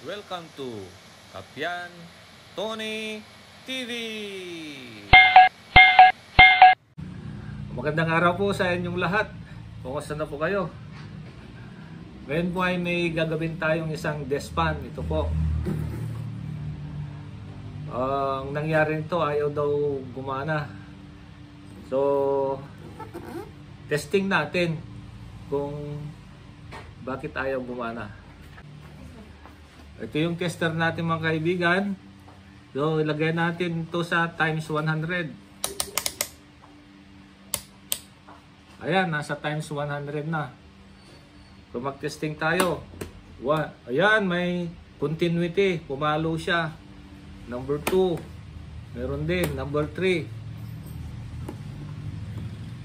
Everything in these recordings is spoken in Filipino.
Welcome to Kapian Tony TV! Magandang araw po sa inyong lahat. Kumusta na po kayo? Ngayon po ay may gagawin tayong isang despan. Ito po. Ang nangyari nito, ayaw daw gumana. So, testing natin kung bakit ayaw gumana. Ito yung tester natin mga kaibigan. So, ilagay natin ito sa times 100. Ayan, nasa times 100 na. So, mag-testing tayo. Ayan, may continuity. Pumalo siya. Number 2. Meron din. Number 3.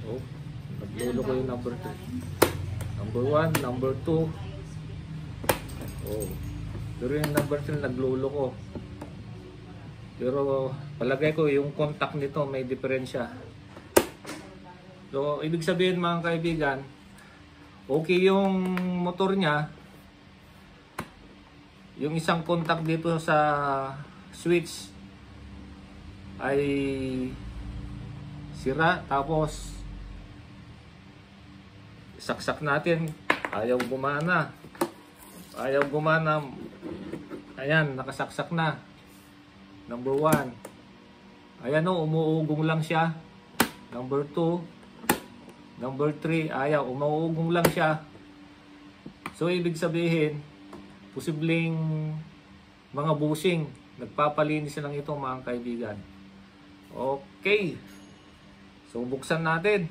Oh, naglulo ko yung number 3. Number 1, number 2. Oh. Pero yung number 3 naglulo ko. Pero palagay ko yung contact nito may diferensya. So, ibig sabihin mga kaibigan, okay yung motor niya. Yung isang contact dito sa switch ay sira. Tapos, saksak natin. Ayaw gumana. Ayaw gumana. Ayan, nakasaksak na. Number 1. Ayan o, umuugong lang siya. Number 2. Number 3. Ayaw, umuugong lang siya. So, ibig sabihin, posibleng mga bushing. Nagpapalinis lang ito mga kaibigan. Okay. So, buksan natin.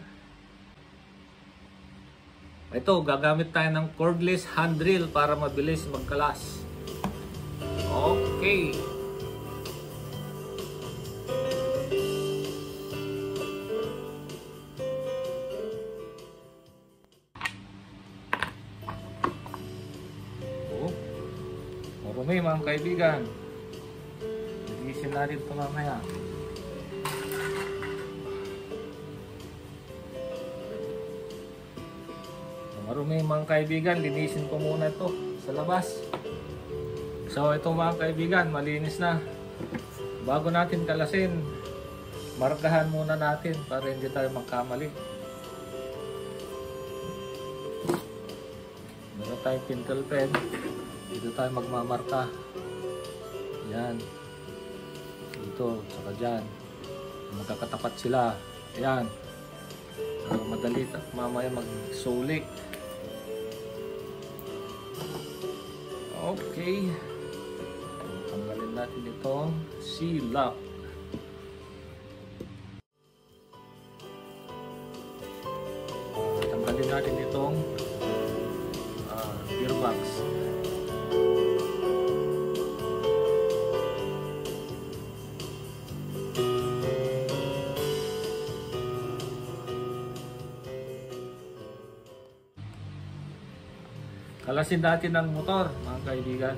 Ito, gagamit tayo ng cordless hand drill para mabilis magkalas. Okay. Oh, marumi mga kaibigan. Linisin natin ito mamaya. Marumi mga kaibigan, linisin ko muna ito sa labas. So ito mga kaibigan, malinis na. Bago natin kalasin, markahan muna natin para hindi tayo magkamali. Meron tayong pintel pen. Dito tayo magmamarka. Yan. Dito, saka dyan. Magkakatapat sila. Ayan. Para madali mamaya magsulik. Okay. Tanggalin natin itong C-lock. Tanggalin natin itong gearbox. Kalasin natin ang motor, mga kaibigan.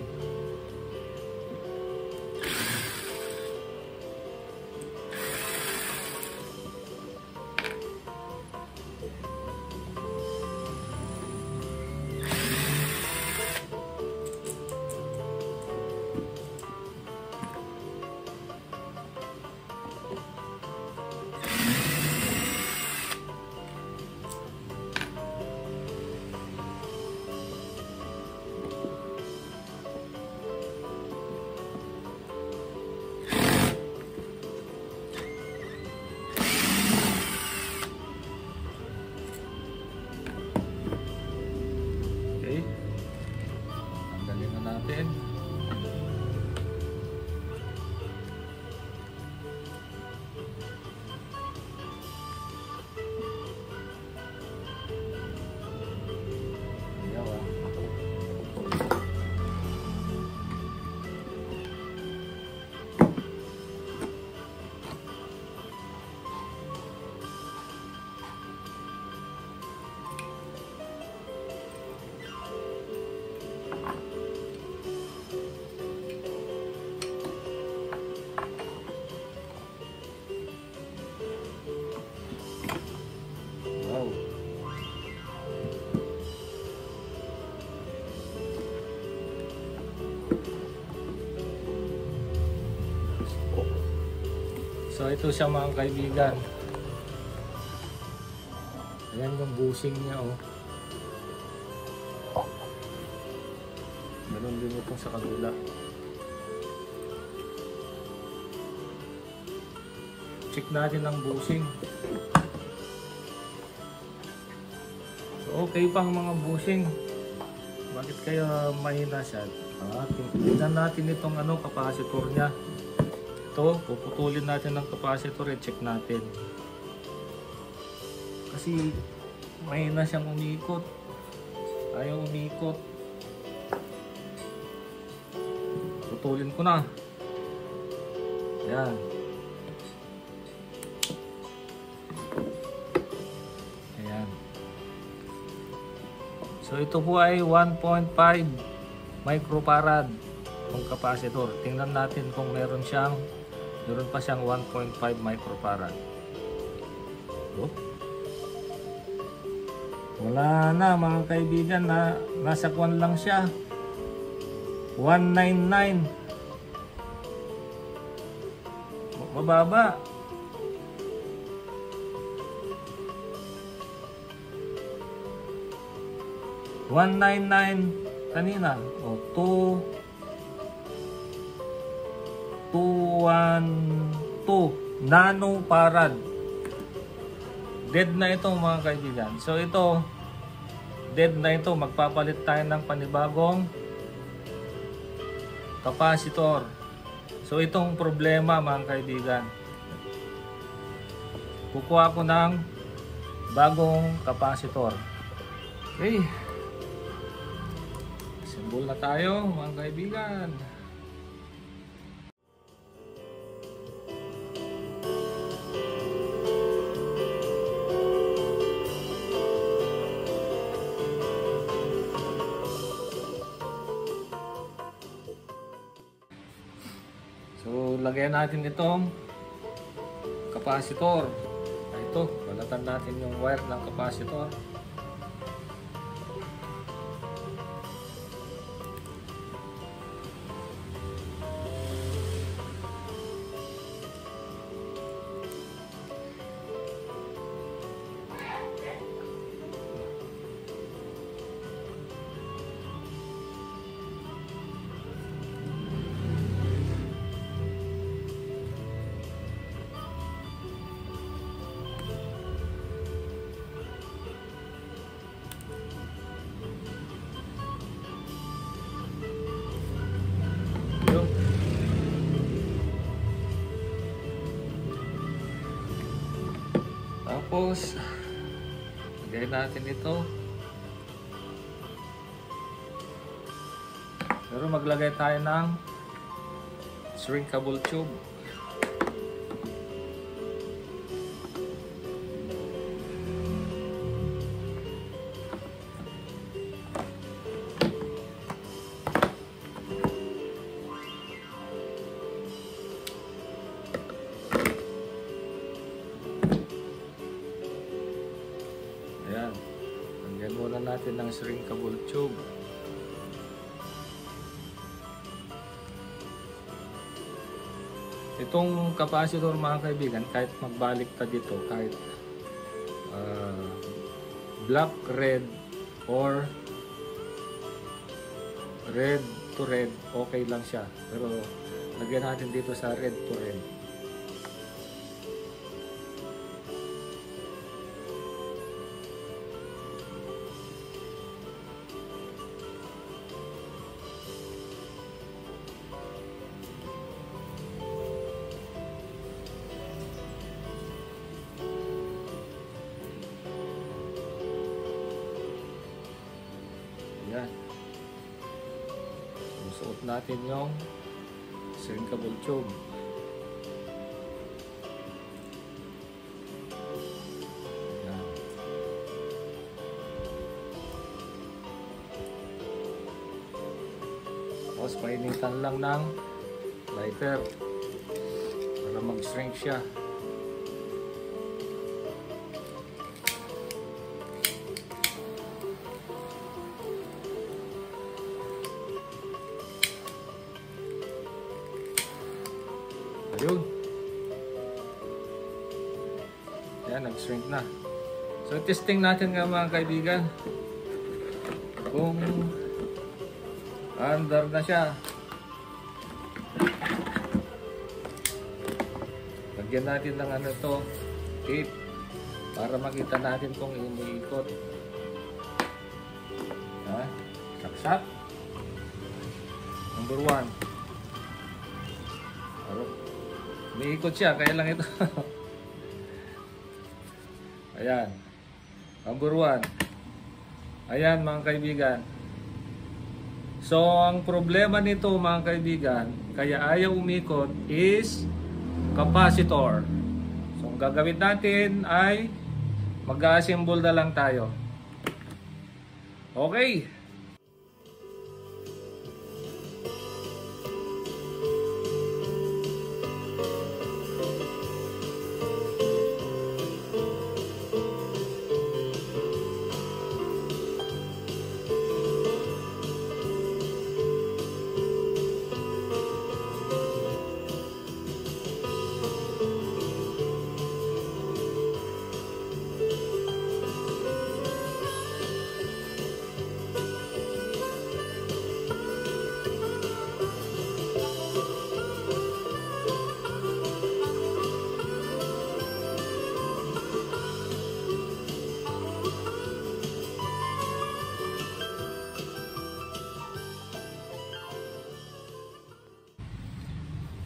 So ito siya mga kaibigan. Ayan yung bushing niya oh. Meron din ito sa kabila. Check natin ang bushing. So, okay pang mga bushing. Bakit kaya mahina siya? Tingnan natin itong capacitor niya. Ito, puputulin natin ng capacitor, i-check natin. Kasi mahina siyang umikot. Ayaw umikot. Putulin ko na. Ayan. Ayan. So ito po ay 1.5 microfarad yung capacitor. Tingnan natin kung meron pa siyang 1.5 microfarad. Oh. Wala na mga kaibigan, nasa kwan lang siya. 199. Mababa. $199 kanina. O 212 nanofarad. Dead na ito mga kaibigan. So ito, dead na ito. Magpapalit tayo ng panibagong capacitor. So itong problema mga kaibigan, kukuha ko ng bagong capacitor. Okay. Simbol na tayo mga kaibigan. So, lagyan natin itong capacitor. Ito, balatan natin yung wire ng capacitor. Tapos, lagay natin ito. Pero maglagay tayo ng shrinkable tube. Ayan. Lagyan muna natin ng shrinkable tube. Itong capacitor mga kaibigan, kahit magbalik ka dito, kahit black, red, or red to red, okay lang siya. Pero lagyan natin dito sa red to red. Yan. Susuot natin yung shrinkable tube. Yan. Tapos painitan lang ng lighter para mag-shrink siya. Ayun. Ayan, nag-shrink na. So, testing natin nga mga kaibigan. Kung under na siya. Lagyan natin ng ano to, tape. Para makita natin kung iniikot. Ha? Saksak. Number 1. Umiikot siya, kaya lang ito. Ayan. Number 1. Ayan mga kaibigan. So, ang problema nito mga kaibigan, kaya ayaw umikot is capacitor. So, ang gagawin natin ay mag-assemble na lang tayo. Okay.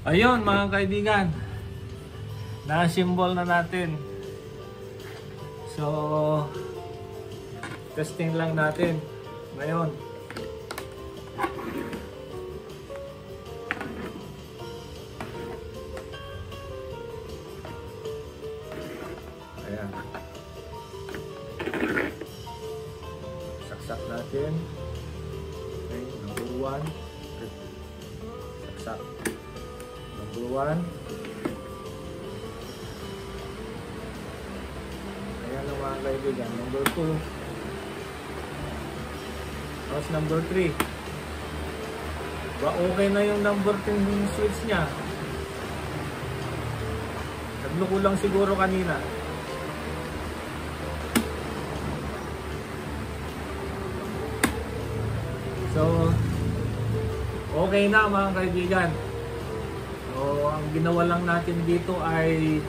Ayun mga kaibigan, na-symbol na natin. So, testing lang natin ngayon. Ayan. Saksak natin. Okay, number 1. Saksak. Number 1. Ayan ang mga kaibigan. Number 2. Tapos number 3. Ba okay na yung number 10 switch niya. Nagluko lang siguro kanina. So, okay na mga kaibigan. So, ang ginawa lang natin dito ay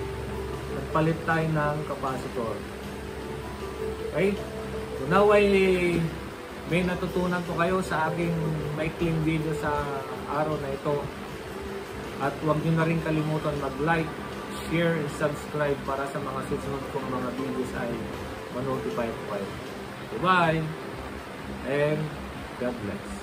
nagpalit tayo ng capacitor. Okay? So now ay may natutunan po kayo sa aking maikling video sa araw na ito. At huwag nyo na rin kalimutan mag-like, share, and subscribe para sa mga susunod kong mga videos ay ma-notify po kayo. Goodbye! And God bless!